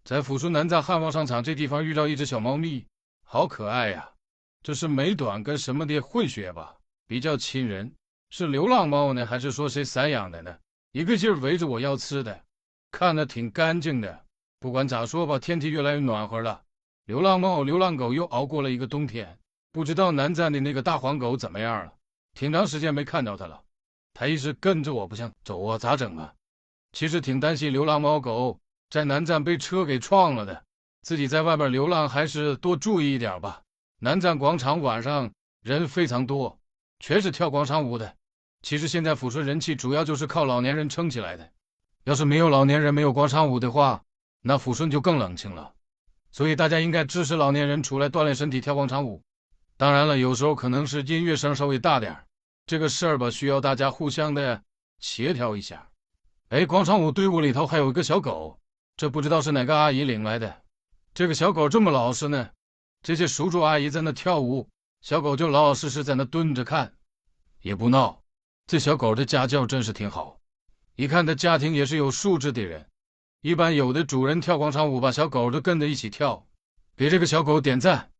在抚顺南站汉旺商场这地方遇到一只小猫咪，好可爱呀！这是美短跟什么的混血吧？比较亲人。是流浪猫呢，还是说谁散养的呢？一个劲儿围着我要吃的，看着挺干净的。不管咋说吧，天气越来越暖和了，流浪猫、流浪狗又熬过了一个冬天。不知道南站的那个大黄狗怎么样了？挺长时间没看到它了，它一直跟着我不想走啊，咋整啊？其实挺担心流浪猫狗在南站被车给撞了的，自己在外边流浪还是多注意一点吧。南站广场晚上人非常多，全是跳广场舞的。其实现在抚顺人气主要就是靠老年人撑起来的，要是没有老年人没有广场舞的话，那抚顺就更冷清了。所以大家应该支持老年人出来锻炼身体跳广场舞。当然了，有时候可能是音乐声稍微大点，这个事儿吧需要大家互相的协调一下。哎，广场舞队伍里头还有一个小狗，这不知道是哪个阿姨领来的。这个小狗这么老实呢，这些叔叔阿姨在那跳舞，小狗就老老实实在那蹲着看，也不闹。这小狗的家教真是挺好，一看他家庭也是有素质的人。一般有的主人跳广场舞，把小狗都跟着一起跳，给这个小狗点赞。